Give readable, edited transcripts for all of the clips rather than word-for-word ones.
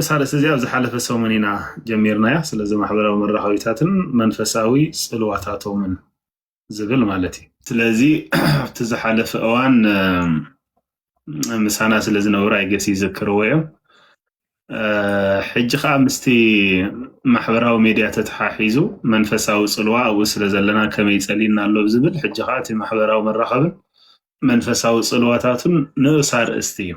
ሳለስ እዚያ ዝሓለፈ ሰሙን ጀሚርናያ ስለዚ ማሕበራዊ መራኸቢታትን መንፈሳዊ ጽልዋታቶምን ዝብል ማለት እዩ። ስለዚ እቲ ዝሓለፈ እዋን ምሳና ስለዚ ነብራ ይገሲ ይዝክርዎ እዮም። ሕጂ ከዓ ምስቲ ማሕበራዊ ሚድያ ተተሓሒዙ መንፈሳዊ ጽልዋ ኣብኡ ስለ ዘለና ከመይ ጸሊና ኣሎ ዝብል ሕጂ ከዓ እቲ ማሕበራዊ መራኸብን መንፈሳዊ ጽልዋታቱን ንእሳ ርእስቲ እዩ።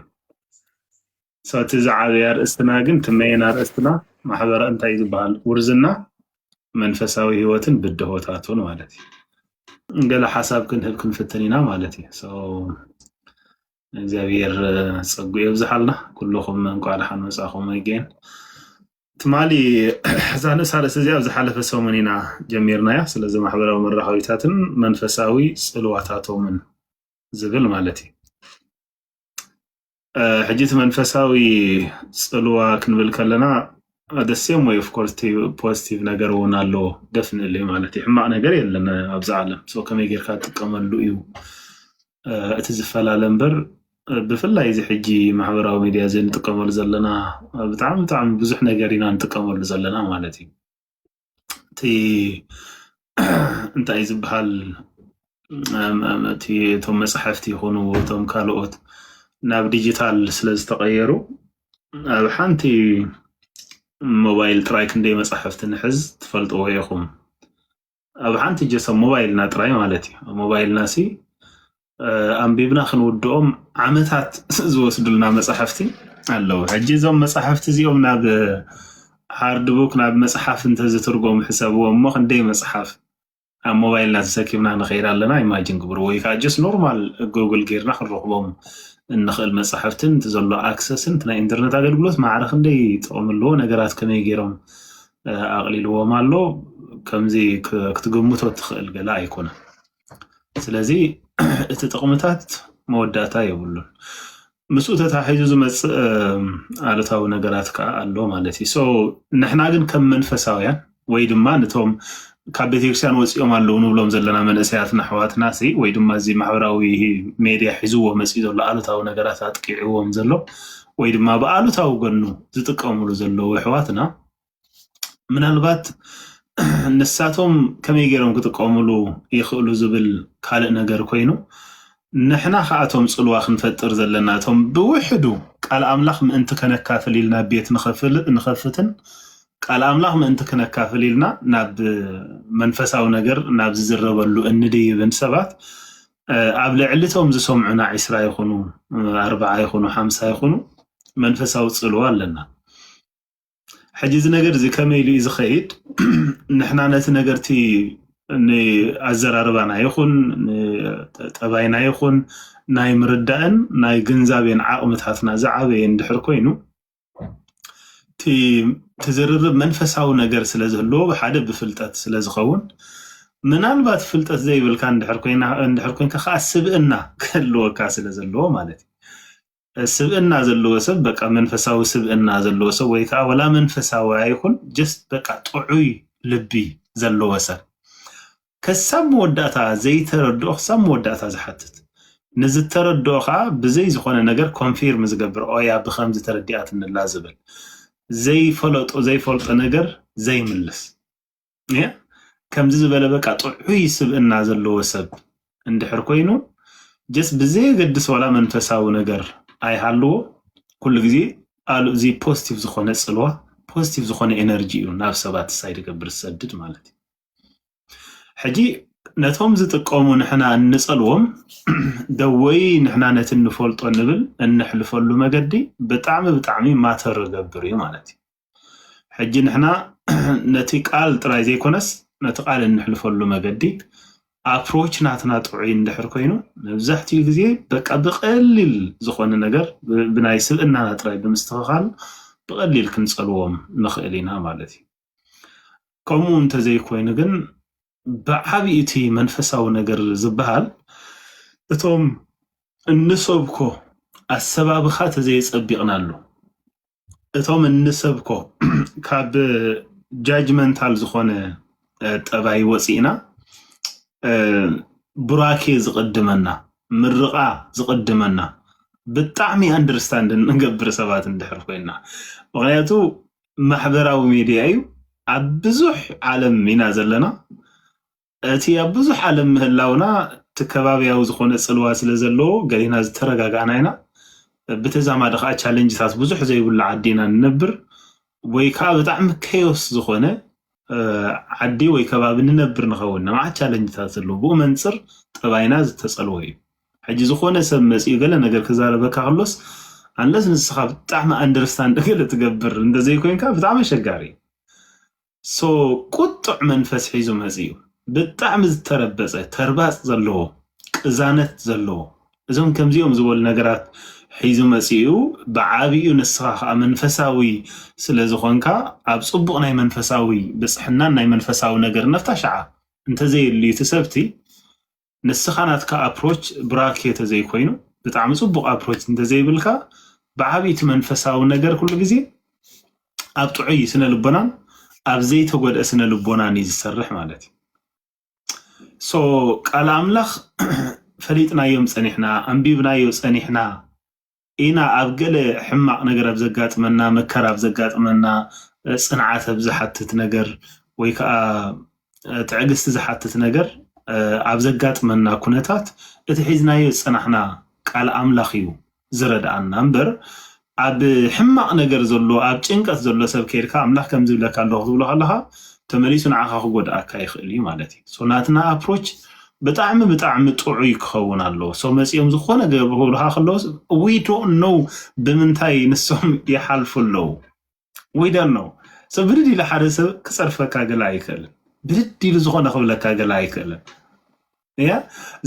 ሰቲ ዝዓበያ ርእስትና ግን ትመየና ርእስትና ማሕበረ እንታይ ዝበሃል ውርዝና መንፈሳዊ ህይወትን ብድሆታቱን ማለት እዩ። ገለ ሓሳብ ክንህብ ክንፍትን ኢና ማለት እዩ። እግዚአብሔር ጸጉ ይብዛሓልና ኩልኩም እንኳን ደሓን መጻኹም ይገን ትማሊ ዛነ ሳለስ እዚያ ዝሓለፈ ሰሙን ጀሚርናያ ስለዚ ማሕበራዊ መራኸቢታትን መንፈሳዊ ጽልዋታቶምን ዝብል ማለት እዩ። ሕጂት መንፈሳዊ ጽልዋ ክንብል ከለና the same way of course positive ነገር እውን ኣሎ definitely ማለት እዩ። ሕማቅ ነገር የለን ኣብዚ ዓለም ከመይ ጌርካ ትጥቀመሉ እዩ እቲ ዝፈላለ እምበር ብፍላይ እዚ ሕጂ ማሕበራዊ ሚድያ ዘን ንጥቀመሉ ዘለና ብጣዕሚ ብዙሕ ነገር ኢና ንጥቀመሉ ዘለና ማለት እዩ። እቲ እንታይ ዝበሃል እቶም መፅሓፍቲ ይኹኑ እቶም ካልኦት ናብ ዲጂታል ስለ ዝተቀየሩ ኣብ ሓንቲ ሞባይል ጥራይ ክንደይ መፅሓፍቲ ንሕዝ ትፈልጥዎ ኢኹም። ኣብ ሓንቲ ጀሰብ ሞባይልና ጥራይ ማለት እዩ። ሞባይልና ኣንቢብና ክንውድኦም ዓመታት ዝወስዱልና መፅሓፍቲ ኣለዉ። ሕጂ እዞም መፅሓፍቲ እዚኦም ናብ ሃርድ ቡክ ናብ መፅሓፍ እንተዝትርጎም ሕሰብዎ እሞ ክንደይ መፅሓፍ ኣብ ሞባይልና ተሰኪምና ንኸይድ ኣለና ኢማጂን ግብሩ። ወይ ከዓ ጀስ ኖርማል ጉግል ጌርና ክንረኽቦም እንኽእል መፅሓፍትን እቲ ዘሎ ኣክሰስን ናይ ኢንተርኔት ኣገልግሎት ማዕረ ክንደይ ጥቕሚ ኣለዎ ነገራት ከመይ ገይሮም ኣቕሊልዎም ኣሎ ከምዚ ክትግምቶ ትኽእል ገላ ኣይኮነን። ስለዚ እቲ ጥቕምታት መወዳእታ የብሉን። ምስኡ ተታሒዙ ዝመፅእ ኣሉታዊ ነገራት ከዓ ኣሎ ማለት እዩ። ንሕና ግን ከም መንፈሳውያን ወይ ድማ ነቶም ካብ ቤተክርስትያን ወፂኦም ኣለዉ ንብሎም ዘለና መንእሰያትና ኣሕዋትና ወይ ድማ እዚ ማሕበራዊ ሚድያ ሒዝዎ መፅኡ ዘሎ ኣሉታዊ ነገራት ኣጥቂዕዎም ዘሎ ወይ ድማ ብኣሉታዊ ጎኑ ዝጥቀምሉ ዘለዉ ኣሕዋትና ምናልባት ንሳቶም ከመይ ገይሮም ክጥቀምሉ ይኽእሉ ዝብል ካልእ ነገር ኮይኑ ንሕና ከኣቶም ጽልዋ ክንፈጥር ዘለና እቶም ብውሕዱ ቃል ኣምላኽ ምእንቲ ከነካፍል ኢልና ቤት ንኸፍትን ቃል ኣምላኽ ምእንቲ ከነካፍል ኢልና ናብ መንፈሳዊ ነገር ናብ ዝዝረበሉ እንድይብን ሰባት ኣብ ልዕሊቶም ዝሰምዑና 20 ይኹኑ 40 ይኹኑ 50 ይኹኑ መንፈሳዊ ጽልዋ ኣለና። ሕጂ እዚ ነገር እዚ ከመይ ኢሉ እዩ ዝኸይድ? ንሕና ነቲ ነገርቲ ንኣዘራርባና ይኹን ጠባይና ይኹን ናይ ምርዳእን ናይ ግንዛቤን ዓቕምታትና ዝዓበየ እንድሕር ኮይኑ ትዝርርብ መንፈሳዊ ነገር ስለ ዝህልዎ ብሓደ ብፍልጠት ስለ ዝኸውን ምናልባት ፍልጠት ዘይብልካ እንድሕር ኮንካ ከዓ ስብእና ክህልወካ ስለ ዘለዎ ማለት እዩ። ስብእና ዘለዎ ሰብ በቃ መንፈሳዊ ስብእና ዘለዎ ሰብ ወይ ከዓ ወላ መንፈሳዊ አይኹን ጀስት በቃ ጥዑይ ልቢ ዘለዎ ሰብ ከሳብ መወዳእታ ዘይተረድኦ ክሳብ መወዳእታ ዝሓትት ንዝተረድኦ ከዓ ብዘይ ዝኾነ ነገር ኮንፊርም ዝገብር ኦያ ብከምዚ ተረዲኣት እንላ ዝብል ዘይፈልጦ ነገር ዘይምልስ ከምዚ ዝበለ በቃ ጥዑይ ስብእና ዘለዎ ሰብ እንድሕር ኮይኑ ጀስት ብዘይገድስ ወላ መንፈሳዊ ነገር ኣይሃልዎ ኩሉ ግዜ እዚ ፖዚቲቭ ዝኾነ ጽልዋ ፖዚቲቭ ዝኾነ ኤነርጂ እዩ ናብ ሰባት ሳይድ ገብር ሰድድ ማለት እዩ። ሕጂ ነቶም ዝጥቀሙ ንሕና እንጸልዎም ደወይ ንሕና ነቲ እንፈልጦ ንብል እንሕልፈሉ መገዲ ብጣዕሚ ማተር ገብር እዩ ማለት እዩ። ሕጂ ንሕና ነቲ ቃል ጥራይ ዘይኮነስ ነቲ ቃል እንሕልፈሉ መገዲ ኣፕሮች ናትና ጥዑይ እንድሕር ኮይኑ መብዛሕትኡ ግዜ በቃ ብቐሊል ዝኾነ ነገር ብናይ ስብእናና ጥራይ ብምስትኽኻል ብቐሊል ክንጸልዎም ንኽእል ኢና ማለት እዩ። ከምኡ እንተዘይኮይኑ ግን ብዓብዪ እቲ መንፈሳዊ ነገር ዝበሃል እቶም እንሰብኮ ኣሰባብኻ ተዘይጸቢቕናሉ እቶም እንሰብኮ ካብ ጃጅመንታል ዝኾነ ጠባይ ወፂእና ቡራኬ ዝቕድመና ምርቓ ዝቕድመና ብጣዕሚ ኣንደርስታንድ ንገብር ሰባት እንድሕር ኮይና ምክንያቱ ማሕበራዊ ሚድያ እዩ ኣብ ብዙሕ ዓለም ኢና ዘለና እቲ ኣብ ብዙሕ ዓለም ምህላውና ተከባቢያዊ ዝኾነ ጽልዋ ስለ ዘለዎ ገሊና ዝተረጋጋእና ኢና ብተዛማዲ ከዓ ቻሌንጅታት ብዙሕ ዘይብሉ ዓዲና ንነብር ወይ ከዓ ብጣዕሚ ኬዮስ ዝኾነ ዓዲ ወይ ከባቢ ንነብር ንኸውን ንማዓ ቻሌንጅታት ዘለዎ ብኡ መንፅር ጠባይና ዝተጸልዎ እዩ ሕጂ ዝኾነ ሰብ መፅኡ ገለ ነገር ክዛረበካ ከሎስ አንለስ ንስኻ ብጣዕሚ አንደርስታንድ ገለ ትገብር እንደዘይኮይንካ ብጣዕሚ አሸጋሪ ሶ ቁጡዕ መንፈስ ሒዙ መፅኡ ብጣዕሚ ዝተረበፀ ተርባፅ ዘለዎ ቅዛነት ዘለዎ እዞም ከምዚኦም ዝበሉ ነገራት ሒዙ መፅኡ ብዓብዩ ንስኻ ከዓ መንፈሳዊ ስለ ዝኾንካ ኣብ ፅቡቕ ናይ መንፈሳዊ ብፅሕናን ናይ መንፈሳዊ ነገር ነፍታ ሸዓ እንተዘይልዩ ትሰብቲ ንስኻ ናትካ ኣፕሮች ብራኬተ ዘይኮይኑ ብጣዕሚ ፅቡቕ ኣፕሮች እንተዘይብልካ ብዓብይቲ መንፈሳዊ ነገር ኩሉ ግዜ ኣብ ጥዑይ ስነ ልቦናን ኣብ ዘይተጎድአ ስነ ልቦናን እዩ ዝሰርሕ ማለት እዩ ሶ ቃል ኣምላኽ ፈሊጥናዮም ፀኒሕና ኣንቢብናዮ ፀኒሕና ኢና ኣብ ገለ ሕማቕ ነገር ኣብ ዘጋጥመና መከራ ኣብ ዘጋጥመና ፅንዓት ኣብ ዝሓትት ነገር ወይ ከዓ ትዕግስቲ ዝሓትት ነገር ኣብ ዘጋጥመና ኩነታት እቲ ሒዝናዮ ፀናሕና ቃል ኣምላኽ እዩ ዝረዳኣና እምበር ኣብ ሕማቕ ነገር ዘሎ ኣብ ጭንቀት ዘሎ ሰብ ከይድካ ኣምላኽ ከም ዝብለካ ኣለኹ ትብሎ ከለኻ ተመሊሱ ንዓኻ ክጎድኣካ ይኽእል እዩ ማለት እዩ ሶ ናትና ኣፕሮች ብጣዕሚ ጥዑይ ክኸውን ኣለዎ ሶ መፂኦም ዝኾነ ገብርካ ከለዎ ዊ ዶንት ኖው ብምንታይ ንሶም ይሓልፉ ኣለዉ ዊ ዶንት ኖው ሶ ብድድ ኢሉ ሓደ ሰብ ክፀርፈካ ገለ ኣይክእልን ብድድ ኢሉ ዝኾነ ክብለካ ገለ ኣይክእልን እያ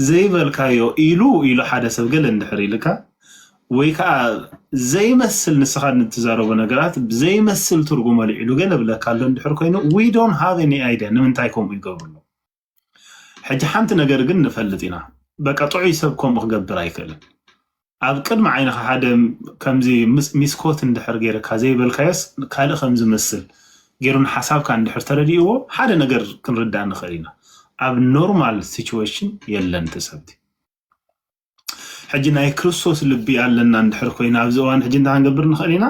ዘይበልካዮ ኢሉ ሓደ ሰብ ገለ እንድሕር ኢልካ ወይ ከዓ ዘይመስል ንስኻ እንትዛረቦ ነገራት ዘይመስል ትርጉም ኣልዒሉ ገለ ብለካ ኣሎ እንድሕር ኮይኑ ዊ ዶንት ሃቭ ኤኒ ኣይድያ ንምንታይ ከምኡ ይገብርሉ ሕጂ ሓንቲ ነገር ግን ንፈልጥ ኢና በቃ ጥዑይ ሰብ ከምኡ ክገብር ኣይክእልን ኣብ ቅድሚ ዓይንኻ ሓደ ከምዚ ሚስኮት እንድሕር ገይረካ ዘይበልካዮስ ካልእ ከም ዝመስል ገይሩን ሓሳብካ እንድሕር ተረዲእዎ ሓደ ነገር ክንርዳእ ንኽእል ኢና ኣብ ኖርማል ሲቹዌሽን የለን ተሰብቲ ሕጂ ናይ ክርስቶስ ልቢ ኣለና እንድሕር ኮይና ኣብዚ እዋን ሕጂ እንታይ ክንገብር ንኽእል ኢና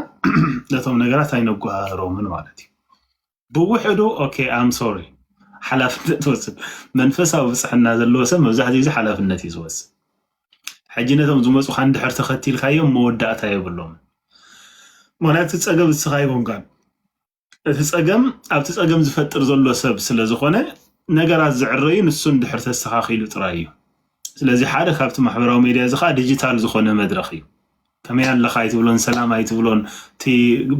ነቶም ነገራት ኣይነጓሃሮምን ማለት እዩ ብውሕዱ ኦኬ ኣም ሶሪ ሓላፍነት ትወስድ መንፈሳዊ ብፅሕና ዘለዎ ሰብ መብዛሕትኡ ግዜ ሓላፍነት እዩ ዝወስድ ሕጂ ነቶም ዝመፁካ እንድሕር ተኸቲልካዮም መወዳእታ የብሎም ምክንያቱ ፀገም ንስኻ ይቦንካን እቲ ፀገም ኣብቲ ፀገም ዝፈጥር ዘሎ ሰብ ስለ ዝኾነ ነገራት ዝዕረዩ ንሱ እንድሕር ተስተኻኺሉ ጥራይ እዩ ስለዚ ሓደ ካብቲ ማሕበራዊ ሚድያ እዚ ከዓ ዲጂታል ዝኾነ መድረኽ እዩ ከመይ ኣለኻ ኣይትብሎን ሰላም ኣይትብሎን እቲ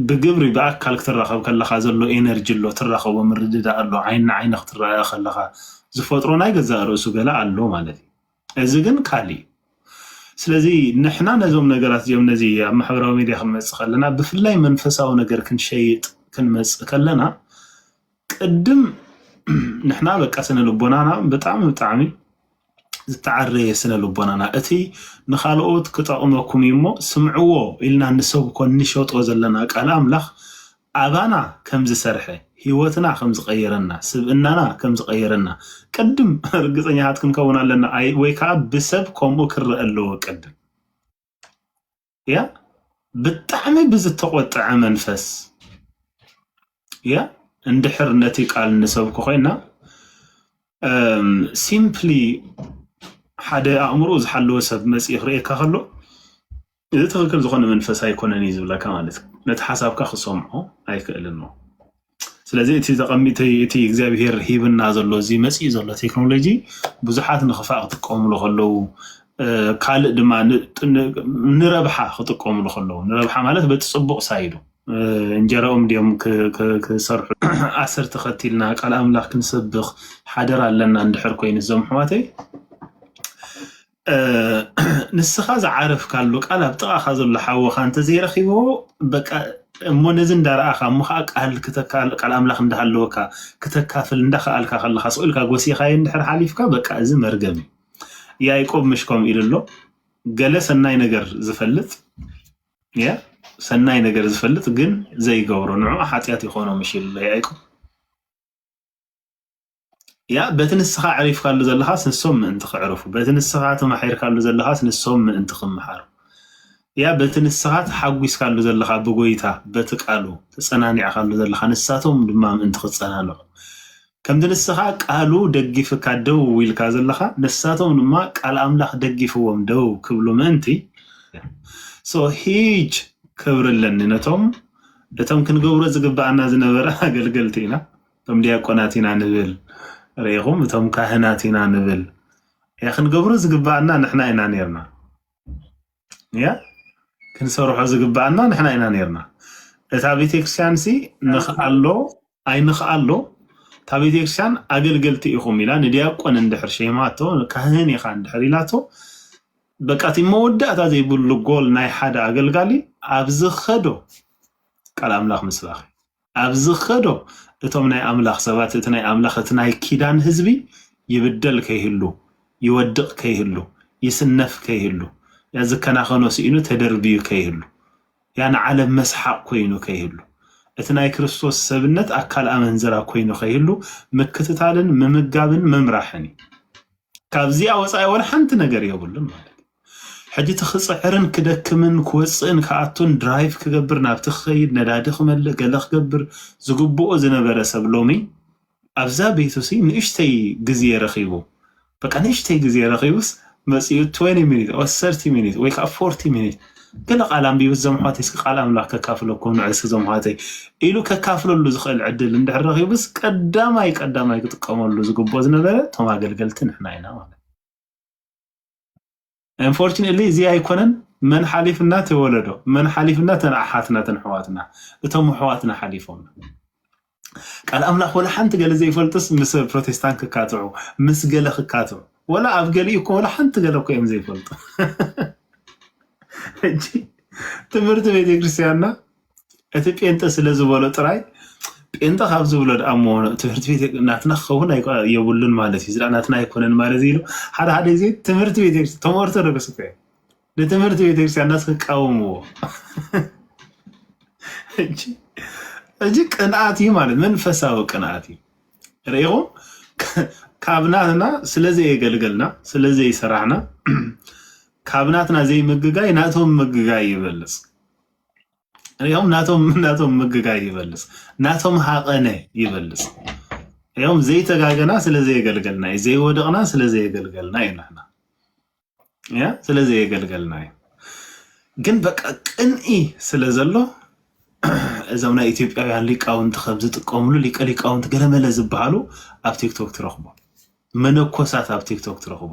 ብግብሪ ብኣካል ክትራኸብ ከለኻ ዘሎ ኤነርጂ ኣሎ ትራኸቦ ምርድዳእ ኣሎ ዓይን ንዓይኒ ክትረአየ ከለኻ ዝፈጥሮ ናይ ገዛእ ርእሱ ገለ ኣሎ ማለት እዩ እዚ ግን ካሊእ ስለዚ ንሕና ነዞም ነገራት እዚኦም ነዚ ኣብ ማሕበራዊ ሚድያ ክንመፅእ ከለና ብፍላይ መንፈሳዊ ነገር ክንሸይጥ ክንመፅእ ከለና ቅድም ንሕና በቃ ስነ ልቦናና ብጣዕሚ ዝተዓረየ ስነ ልቦናና እቲ ንኻልኦት ክጠቕመኩም እሞ ስምዕዎ ኢልና ንሰብኮ ንሸጦ ዘለና ቃል ኣምላኽ ኣባና ከም ዝሰርሐ ህይወትና ከም ዝቀየረና ስብእናና ከም ዝቀየረና ቅድም ርግፀኛታት ክንከውን ኣለና ወይ ከዓ ብሰብ ከምኡ ክረአ ኣለዎ ቅድም ያ ብጣዕሚ ብዝተቆጠዐ መንፈስ ያ እንድሕር ነቲ ቃል ንሰብኩ ኮይና ሲምፕሊ ሓደ ኣእምሮ ዝሓለወ ሰብ መፅኡ ክርእየካ ከሎ እዚ ትክክል ዝኾነ መንፈስ ኣይኮነን እዩ ዝብለካ ማለት እዩ ነቲ ሓሳብካ ክሰምዖ ኣይክእልን ነው ስለዚ እቲ ተቐሚቲ እቲ እግዚኣብሔር ሂብና ዘሎ እዚ መፅኡ ዘሎ ቴክኖሎጂ ብዙሓት ንኽፋእ ክጥቀምሉ ከለዉ ካልእ ድማ ንረብሓ ክጥቀምሉ ከለዉ ንረብሓ ማለት በቲ ፅቡቕ ሳይዱ እንጀራኦም ድዮም ክሰርሑ ኣሰር ተኸቲልና ቃል ኣምላኽ ክንሰብኽ ሓደር ኣለና እንድሕር ኮይኑ እዞም ኣሕዋተይ ንስኻ ዝዓረፍካሉ ቃል ኣብ ጥቓኻ ዘሎ ሓወኻ እንተዘይረኺቦ በቃ እሞ ነዚ እንዳረኣኻ እሞ ከዓ ቃል ኣምላኽ እንዳሃለወካ ክተካፍል እንዳኸኣልካ ከለኻ ስኢልካ ጎሲኻዮ እንድሕር ሓሊፍካ በቃ እዚ መርገም እዩ ያዕቆብ ምሽ ከምኡ ኢሉ ኣሎ ገለ ሰናይ ነገር ዝፈልጥ ያ ሰናይ ነገር ዝፈልጥ ግን ዘይገብሮ ንዑ ሓጢያት ይኾኖ ምሽ ኢሉ ያዕቆብ ያ በቲ ንስኻ ዕሪፍካሉ ዘለኻስ ንሶም ምእንቲ ክዕርፉ በቲ ንስኻ ተማሒርካሉ ዘለኻስ ንሶም ምእንቲ ክመሓሩ ያ በትንስኻት ሓጉስ ካሉ ዘለኻ ብጎይታ በትቃሉ ተጸናኒዕ ካሉ ዘለኻ ንሳቶም ድማ ምእንቲ ክጸናነዑ ከም ትንስኻ ቃሉ ደግፍካ ደው ዊልካ ዘለኻ ንሳቶም ድማ ቃል አምላኽ ደግፍዎም ደው ክብሉ ምእንቲ ሂጅ ክብርለን ነቶም እቶም ክንገብሮ ዝግባአና ዝነበረ አገልገልቲ ኢና እቶም ዲያቆናት ኢና ንብል ሪኹም እቶም ካህናት ኢና ንብል ያ ክንገብሮ ዝግባአና ንሕና ኢና ነርና ያ ክንሰርሖ ዝግባአና ንሕና ኢና ነርና እታ ቤተክርስቲያን ሲ ንኽአሎ ኣይንኽአሎ እታ ቤተክርስቲያን አገልገልቲ ኢኹም ኢላ ንዲያቆን እንድሕር ሸይማቶ ካህን ኢኻ እንድሕር ኢላቶ በቃቲ መወዳእታ ዘይብሉ ጎል ናይ ሓደ አገልጋሊ ኣብዚ ኸዶ ቃል አምላኽ ምስባኽ ኣብዚ ኸዶ እቶም ናይ አምላኽ ሰባት እቲ ናይ አምላኽ እቲ ናይ ኪዳን ህዝቢ ይብደል ከይህሉ ይወድቕ ከይህሉ ይስነፍ ከይህሉ ያዝከናኸኖ ሲኢኑ ተደርቢዩ ከይህሉ ያን ዓለም መስሓቅ ኮይኑ ከይህሉ እቲ ናይ ክርስቶስ ሰብነት አካል አመንዘራ ኮይኑ ከይህሉ ምክትታልን ምምጋብን መምራሕኒ ካብዚያ ወፃኢ ወላ ሓንቲ ነገር የብሉን ማለት ሕጂ ትኽጽዕርን ክደክምን ክወፅእን ከኣቱን ድራይቭ ክገብር ናብቲ ክኸይድ ነዳዲ ክመልእ ገለ ክገብር ዝግብኦ ዝነበረ ሰብ ሎሚ ኣብዛ ቤቱሲ ንእሽተይ ግዜ ረኺቡ በቃ ንእሽተይ ግዜ ረኺቡስ መፅኡ 20 ሚኒት or 30 ሚኒት ወይ ከዓ 40 ሚኒት ገለ ቃል ኣንቢቡስ ዘምሓተይ እስኪ ቃል ኣምላኽ ከካፍለኩም ንዕስ ዘምሓተይ ኢሉ ከካፍለሉ ዝኽእል ዕድል እንድሕር ረኺቡስ ቀዳማይ ክጥቀመሉ ዝግብኦ ዝነበረ እቶም አገልገልቲ ንሕና ኢና ማለት unfortunately እዚ ኣይኮነን መን ሓሊፍና ተወለዶ መን ሓሊፍና ተንኣሓትና ተንሕዋትና እቶም ሕዋትና ሓሊፎም ቃል አምላኽ ወላ ሓንቲ ገለ ዘይፈልጥስ ምስ ፕሮቴስታንት ክካትዑ ምስ ገለ ክካትዑ ወላ ኣብ ገሊኡ እኮ ወላ ሓንቲ ገለ እኮ እዮም ዘይፈልጡ እጂ ትምህርቲ ቤተክርስቲያንና እቲ ጴንጤ ስለ ዝበሎ ጥራይ ጴንጤ ካብ ዝብሎ ደኣ እሞ ትምህርቲ ቤት ናትና ክኸውን የብሉን ማለት እዩ ናትና ኣይኮነን ማለት ኢሉ ሓደ ጊዜ ትምህርቲ ቤተክርስቲያን ቶም ኦርቶዶክስ እኮ ንትምህርቲ ቤተክርስቲያን ናት ክቃወምዎ እጂ ቅንዓት እዩ ማለት መንፈሳዊ ቅንዓት እዩ ርኢኹም ካብናትና ስለዘየገልገልና ስለዘይሰራሕና ካብናትና ዘይምግጋይ ናቶም ምግጋይ ይበልጽ اليوم ناتهم مججاي يبلس ناتهم حقنا يبلس اليوم زي تجاجنا سلا زي قلقلنا زي ودقنا سلا زي قلقلنا نحنا يا سلا زي قلقلنا جن بق قنئي سلا زلو زمنا ኢትዮጵያውያን ሊቃውንት خبز ተቆምሉ ሊቃውንት ገለመለ ዝባሉ ኣብ ቲክቶክ ትረኽቡ መነኮሳት ኣብ ቲክቶክ ትረኽቡ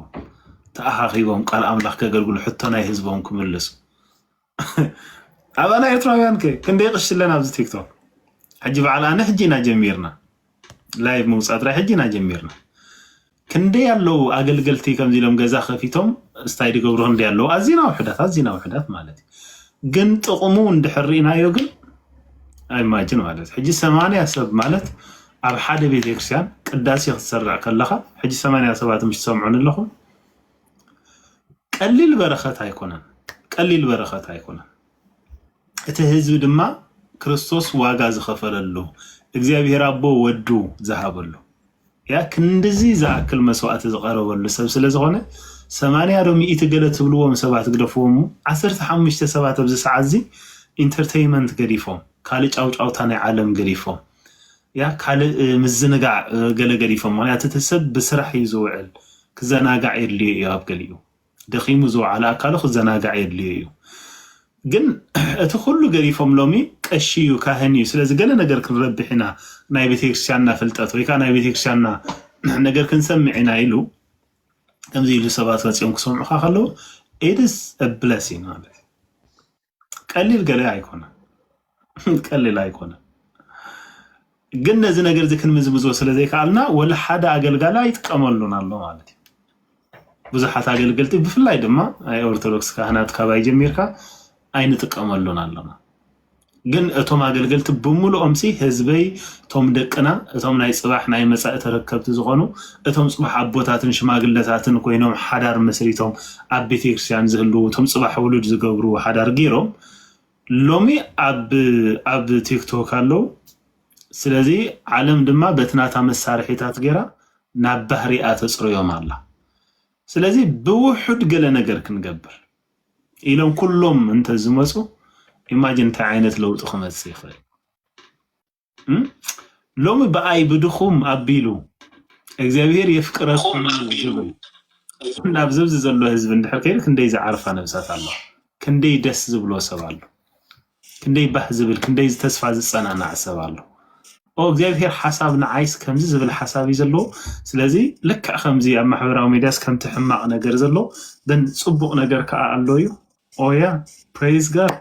ተኣኻኺቦም ቃል አምላኽ ከገልግሉ ሕቶናይ ህዝቦም ክምልሱ أبانا يتراويان كندي قش لنا في تيك توك حجب على أنا حجينا جميرنا لايف موسى ترى حجينا جميرنا كندي يالو أقل قلتي كم زي لهم جزاخ فيتهم استايد يقولون ديالو أزينا وحدات مالتي قنت قمون دحرينا يوقل أي ما جن مالت حجي 8 سب مالت على حدا بيت يكسيان قداسي يتسرع كلها حجي 8 سبات مش سمعون لهم قليل بركات هيكونن እቲ ህዝብ ድማ ክርስቶስ ዋጋ ዝኸፈለሉ እግዚአብሔር አቦ ወዱ ዘሃበሉ ያ ክንድዚ ዘአክል መስዋዕት ዝቀረበሉ ሰብ ስለዝኾነ 80 ዶ 100 ገለ ትብልዎም ሰባት ግደፍዎም 15 ሰባት ኣብዚ ሰዓት እዚ ኢንተርቴይንመንት ገዲፎም ካል ጫውጫውታ ናይ ዓለም ገዲፎም ያ ካል ምዝንጋዕ ገለ ገዲፎም ማለት ተሰብ በስራሕ ይዝውዕል ክዘናጋዕ ይድልዩ ኣብ ገሊኡ ደኺሙ ዝውዓለ አካሉ ክዘናጋዕ ይድልዩ ግን እቲ ሁሉ ገሪፎም ሎሚ ቀሽዩ ካህንዩ ስለዚህ ገለ ነገር ክንረብሕና ናይ ቤተክርስቲያንና ፍልጠት ወይ ከዓ ናይ ቤተክርስቲያንና ነገር ክንሰምዕና ኢሉ ከምዚ ኢሉ ሰባት ወፂኦም ክሰምዑ ከለው it is a blessing ማለት ቀሊል ገለ አይኮነ ግን ነዚ ነገር ዝክን ምዝምዞ ስለዚህ ካልና ወላ ሓደ አገልጋላ ይጥቀመሉና አለው ማለት ብዙሓት አገልገልቲ ብፍላይ ድማ አይ ኦርቶዶክስ ካህናት ካባይ ጀሚርካ አይን ተቀመሉና አለና ግን እቶም አገልገልት በሙሉ ኦምሲ ህዝበይ ቶም ደቅና እቶም ናይ ጽባሕ ናይ መጻእ ተረከብት ዝሆኑ እቶም ጽባሕ አቦታትን ሽማግለታትን ኮይኖም ሓዳር መስሪቶም ኣብ ቤተክርስቲያን ዝህሉ እቶም ጽባሕ ውሉድ ዝገብሩ ሓዳር ጊሮም ሎሚ ኣብ ቲክቶክ አለው ስለዚህ ዓለም ድማ በትናታ መሳርሒታት ገራ ናብ ባህሪኣ ተጽርዮም አላ ስለዚህ ብውሑድ ገለ ነገር ክንገብር ኢሎም ኩሎም እንተ ዝመፁ ኢማጂን እንታይ ዓይነት ለውጢ ክመጽእ ይኽእል ሎሚ በኣይ ብድኹም ኣቢሉ እግዚአብሔር የፍቅረኩም ዝብል ናብ ዝብዚ ዘሎ ህዝቢ እንድሕር ከይዱ ክንደይ ዝዓርፋ ነብሳት ኣሎ ክንደይ ደስ ዝብሎ ሰብ ኣሎ ክንደይ ባህ ዝብል ክንደይ ተስፋ ዝጸናናዕ ሰብ ኣሎ እግዚአብሔር ሓሳብ ንዓይስ ከምዚ ዝብል ሓሳብ እዩ ዘሎ ስለዚ ልክዕ ከምዚ ኣብ ማሕበራዊ ሚድያስ ከምቲ ሕማቕ ነገር ዘሎ ደን ጽቡቕ ነገር ከዓ ኣሎ እዩ ኦያ ፕሬዝ ጋድ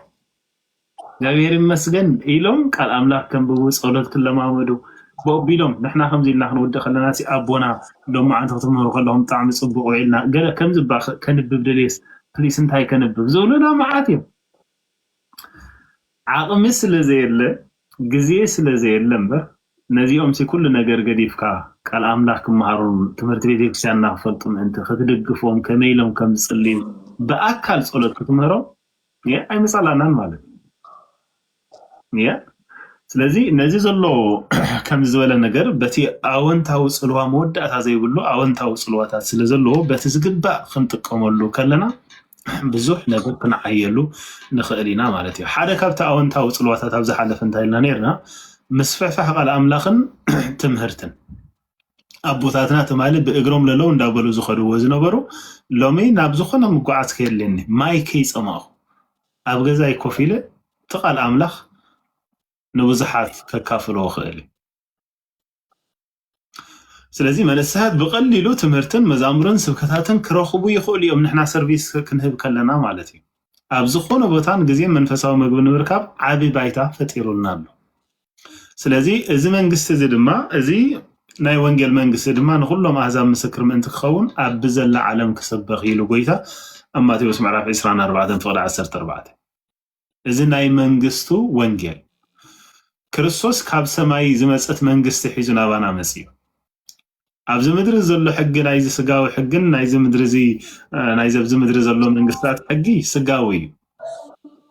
እግዚአብሔር ይመስገን ኢሎም ቃል ኣምላክ ከንብቡ ጸሎት ክለማመዱ بقبيلهم نحن خمسة اللي نحن ودخل الناس أبونا لو ما عندهم تمر خلهم طعم صبغ وعيلنا قال كم زبا كنب بدليس بليس انت هاي كنب بزولنا معاتهم عقل مثل زي اللي جزيس اللي زي اللمبة نزيهم سي كل نجار قديف قال أملاك مهارون تمرت بيدي بسيان نغفلتم انت خدقفهم كميلهم كم تصلين بأكل صلوات كتمرهم يا أي مثلا مالك يا ስለዚህ ነዚ ዘሎ ከም ዝበለ ነገር በቲ ኣወንታዊ ጽልዋ መወዳእታ ዘይብሉ ኣወንታዊ ጽልዋታት ስለ ዘለዎ በቲ ዝግባእ ክንጥቀመሉ ከለና ብዙሕ ነገር ክንዓየሉ ንኽእል ኢና ማለት እዩ ሓደ ካብቲ ኣወንታዊ ጽልዋታት ኣብ ዝሓለፈ እንታይ ኢልና ነርና ምስፍሕፋሕ ቃል ኣምላኽን ትምህርትን ኣቦታትና ትማሊ ብእግሮም ለለው እንዳበሉ ዝኸድዎ ዝነበሩ ሎሚ ናብ ዝኾነ ምጓዓዝ ከየለኒ ማይ ከይፀማኹ ኣብ ገዛይ ኮፍ ኢለ እቲ ቃል ኣምላኽ نوزحات ككافلو خيلي سلازي منسات بقليلو تمرتن مزامرن سبكتاتن كرخبو يخول يوم نحنا سيرفيس كنهب كلنا مالتي ابزخونو بوتان غزي منفساو مغب نركاب عابي بايتا فطيرولنا سلازي ازي منغست زي دما ازي ناي ونجل منغست دما نخلوم احزاب مسكر من تخون ابزل عالم كسبخ يلو غويتا اما تيوس معرف 24 فقد 14 ازي ناي منغستو ونجل ክርስቶስ ካብ ሰማይ ዝመጸት መንግስት ሒዙና ባና መሲዩ ኣብዚ ምድሪ ዘሎ ሕጊ ናይዚ ስጋዊ ሕግን ናይዚ ምድሪ እዚ ናይዚ ኣብዚ ምድሪ ዘሎ መንግስታት ሕጊ ስጋዊ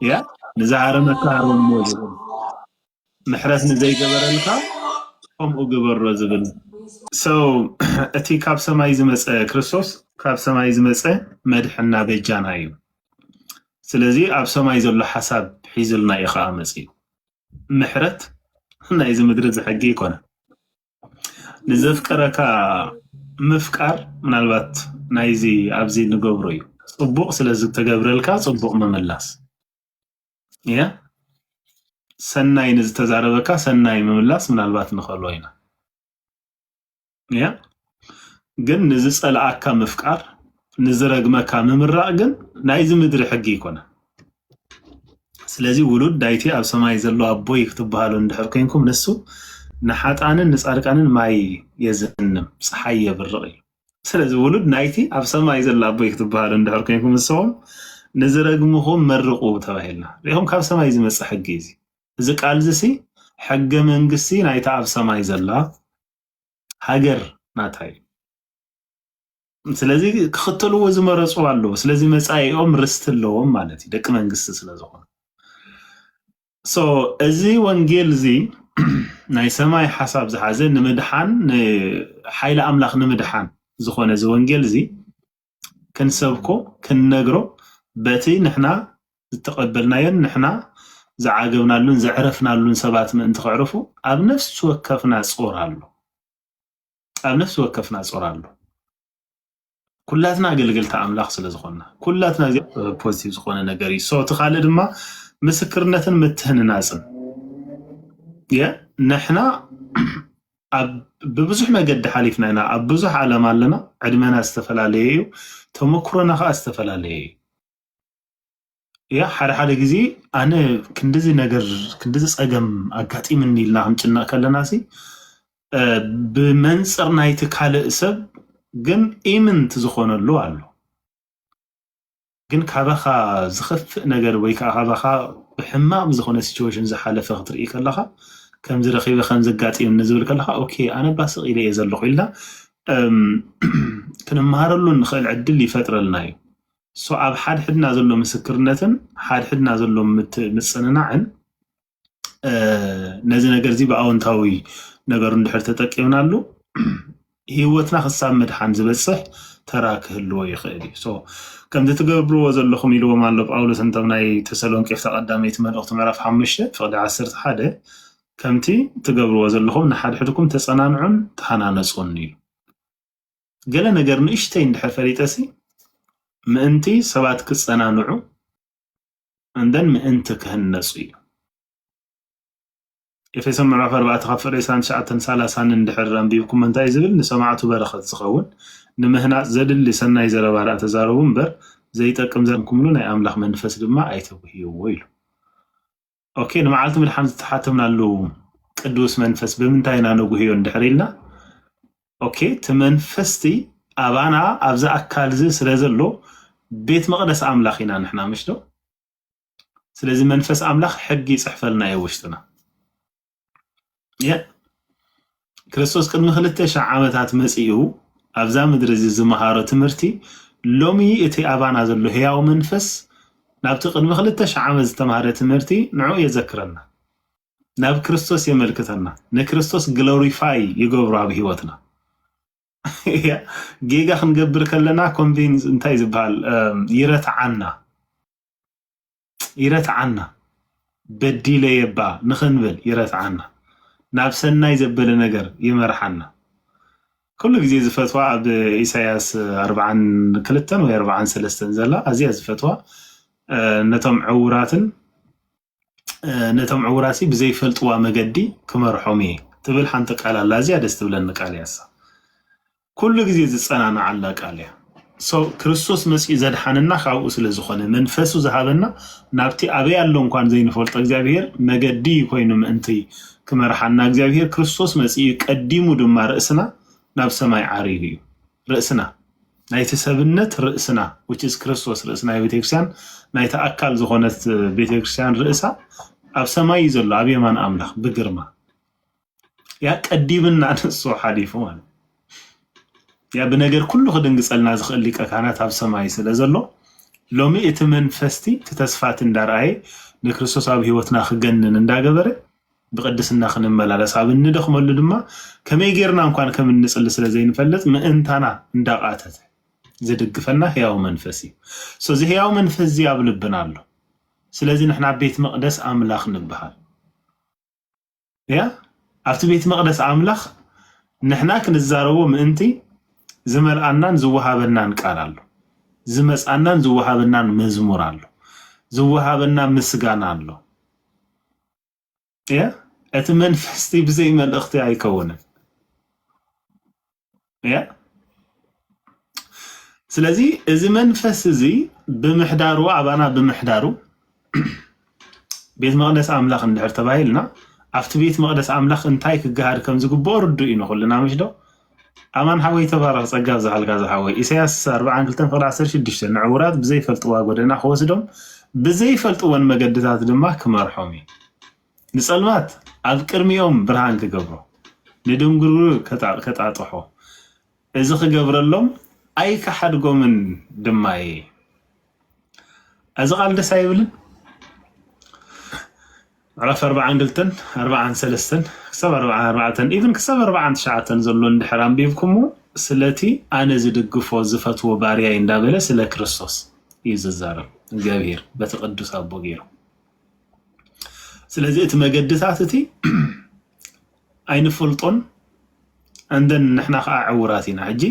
ያ ንዛሃረመካ ሞዝ ምሕረት ንዘይገበረልካ ከምኡ ግበሮ ዝብል ሰው እቲ ካብ ሰማይ ዝመጸ ክርስቶስ ካብ ሰማይ ዝመጸ መድሕና በጃና እዩ ስለዚ ኣብ ሰማይ ዘሎ ሓሳብ ሒዙልና ኢኻ መሲዩ محرت نايز مدرز حقي يكون نزفكرك مفكر من البات نايزي أبزي نقبري صبوق سلازك تقبرلك صبوق مملاس يا سناي نز تزاربك سناي مملاس من البات نخلوينا يا جن نزس العكا مفكر نزرق مكان ممرقن نايز مدري حقي يكون ስለዚህ ውሉድ ዳይቲ ኣብ ሰማይ ዘሎ ኣቦይ ክትበሃሉ እንድሕር ኮይንኩም ንሱ ንሓጣንን ንጻድቃንን ማይ የዝንም ፀሓይ የብርቕ እዩ ስለዚህ ውሉድ ናይቲ ኣብ ሰማይ ዘሎ ኣቦይ ክትበሃሉ እንድሕር ኮይንኩም ንሶም ንዝረግምኹም መርቑ ተባሂልና ሪኦም ካብ ሰማይ ዝመጽእ ሕጊ እዚ ቃል እዚ ሕገ መንግስቲ ናይቲ ኣብ ሰማይ ዘላ ሃገር ናታይ ስለዚህ ክኽተልዎ ዝመረጹ ኣለዎ ስለዚህ መጻኢኦም ርስት ኣለዎም ማለት እዩ ደቂ መንግስቲ ስለዝኾኑ So ازي وانجيل زي ناي سماي حساب زحازه نمدحان حيل املاخ نمدحان زخونه زي وانجيل زي كنسبكو كننغرو بتي نحنا تقبلناين نحنا زعاقبنالون زعرفنالون سبات من انت تعرفوا اب نفس وكفنا صور الله اب نفس وكفنا صور الله كلاتنا قلقلت املاخ ስለዝኾና كلاتنا ፖዚቲቭ ዝኾነ ነገር እዩ ሶ ተኻለ ድማ مسكرنتن متهنناصن يا نحنا ببزح ما قد حليفنا ببزح عالم لنا عدمنا استفلاليه تمكرنا خا استفلاليه يا حدا غزي انا كندزي نجر كندزي صقم اغاطي من يلنا همጭنا كلناسي بمنصر نايت كاله سب ግን ኢምንት ዝኾነሉ ኣሎ ግን ካባኻ ዝኸፍእ ነገር ወይ ካባኻ ብሕማቕ ዝኾነ ሲቹዌሽን ዝሓለፈ ክትርኢ ከለኻ ከም ዝረኺበ ከም ዝጋጥም ንዝብል ከለኻ ኦኬ ኣነ ባስቕ ኢለ ዘለኹ ኢልና ክንመሃረሉ ንኽእል ዕድል ይፈጥረልና እዩ ሶ ኣብ ሓድሕድና ዘሎ ምስክርነትን ሓድሕድና ዘሎ ምጽንናዕን ነዚ ነገር እዚ ብኣወንታዊ ነገሩ እንድሕር ተጠቂምናሉ ህይወትና ክሳብ መድሓን ዝበፅሕ ተራክህልዎ ይኽእል እዩ ሶ ከምዚ ትገብርዎ ዘለኹም ኢልዎም ኣሎ ጳውሎስ እንቶም ናይ ተሰሎንቄ ተቐዳመይቲ መልእኽቲ ምዕራፍ 5 ፍቕዲ 11 ከምቲ ትገብርዎ ዘለኹም ንሓድሕድኩም ተጸናንዑን ተሃናነጹን እዩ ገለ ነገር ንእሽተይ እንድሕር ፈሊጠሲ ምእንቲ ሰባት ክጸናንዑ እንደን ምእንቲ ክህነጹ እዩ ኤፌሶን ምዕራፍ 4 ካብ ፍቕዲ 29-30 እንድሕር አንቢብኩም እንታይ ዝብል ንሰማዕቱ በረኸት ዝኸውን ንምህናፅ ዘድሊ ሰናይ ዘረባ ተዛረቡ እምበር ዘይጠቅም ዘንኩምሉ ናይ ኣምላኽ መንፈስ ድማ ኣይተውህይዎ ኢሉ ኦኬ ንመዓልቲ ምድሓን ዝተሓተምናሉ ቅዱስ መንፈስ ብምንታይ ኢና ነጉህዮ እንድሕር ኢልና ኦኬ ተመንፈስቲ ኣባና ኣብዛ ኣካል ዝ ስለ ዘሎ ቤት መቕደስ ኣምላኽ ኢና ንሕና ምሽዶ ስለዚ መንፈስ ኣምላኽ ሕጊ ይጽሕፈልና የውሽጥና ክርስቶስ ቅድሚ 2000 ዓመታት መጽኡ ኣብዛ ምድሪ ዝመሃሮ ትምህርቲ ሎሚ እቲ ኣባና ዘሎ ህያው መንፈስ ናብቲ ቅድሚ 2000 ዓመት ዝተማሃረ ትምህርቲ ንዑ የዘክረና ናብ ክርስቶስ የመልክተና ንክርስቶስ ግሎሪፋይ ይገብሮ ኣብ ህይወትና ጌጋ ክንገብር ከለና ኮንቪንስ እንታይ ዝበሃል ይረትዓና በዲለየባ ንኽንብል ይረትዓና ናብ ሰናይ ዘበለ ነገር ይመርሓና كل جزء زفتوا عبد إسحاق 42 و 43 زلا أزيا زفتوا نتم عوراتي بزي فلتوا مجدي كمرحومي تبل حنتك على لازيا دستبلنك عليها كل جزء زصنعنا على عليها سو كريستوس مسيح زاد حننا خاو سل زخونه منفسو ذهبنا نابتي ابي يالو እንኳን ዘይንፈልጥ እግዚአብሔር መገዲ ኮይኑም እንተይ كمرحنا እግዚአብሔር ክርስቶስ مسيح ቀዲሙ ድማ ርእስና ናብ ሰማይ ዓሪዩ ርእስና ናይቲ ሰብነት ርእስና which is ክርስቶስ ርእስና ቤተክርስቲያን ናይቲ አካል ዝኾነት ቤተክርስቲያን ርእሳ ኣብ ሰማይ ዘሎ ኣብ የማን አምላኽ ብግርማ ያ ቀዲምና ንሱ ሓሊፉ ማለት ያ በነገር ኩሉ ክድንግጸልና ዝኽእል ሊቀ ካህናት ኣብ ሰማይ ስለ ዘሎ ሎሚ እቲ መንፈስቲ ተስፋት እንዳራይ ንክርስቶስ ኣብ ህይወትና ክገነን እንዳገበረ بقدسنا خنملالس ኣብ እንደخመሉ ድማ ከመይ ጌርና እንኳን ከምንጽል ስለ ዘይንፈልጥ ምእንታና እንዳቃተተ ዝድግፈና ህያው መንፈስ እዩ ሶ እዚ ህያው መንፈስ እዚ ኣብ ልብና ኣሎ ስለዚህ ንሕና ቤት መቅደስ አምላኽ ንብሃል ያ ኣብቲ ቤት መቅደስ አምላኽ ንሕና ክንዛረቦ ምእንቲ ዝመልአናን ዝወሃበናን ቃል ኣሎ ዝመጻናን ዝወሃበናን መዝሙር ኣሎ ዝወሃበና ምስጋና ኣሎ ያ أتمنفستي بزي ما الأختي يكونه يا سلازي إذا منفس زي بمحدارو عبانا بمحدارو بيت مقدس أملاخ ندير تبايلنا عفت بيت مقدس أملاخ انتايك الجهار كم زوج بوردو إنه خلنا مش دو أمان حوي تبارك سجاز زحل جاز حوي إسياس 4 قلتن فلا عسرش دشتن نعورات بزي فلتوا قدنا خوسدم بزي فلتوا المجددات دمه كمرحومي نسألمات أذكر ميوم برهان كجبره ندم جرو كتعطحه إذا خجبر اللهم أي كحد جو من دماي إذا قال ده سايبلن عرف 4 قلتن 4 سلستن كسب 4 even كسب 4 شعتن زلون حرام بيفكمو سلتي أنا زد الجفوز زفت وباريا إندابله سلا كريستوس يززارم جابير بتقدس أبو غيره ስለዚህ እቲ መገድታትቲ ኣይንፈልጦን እንደን ንሕና ዓውራቲና ሕጂ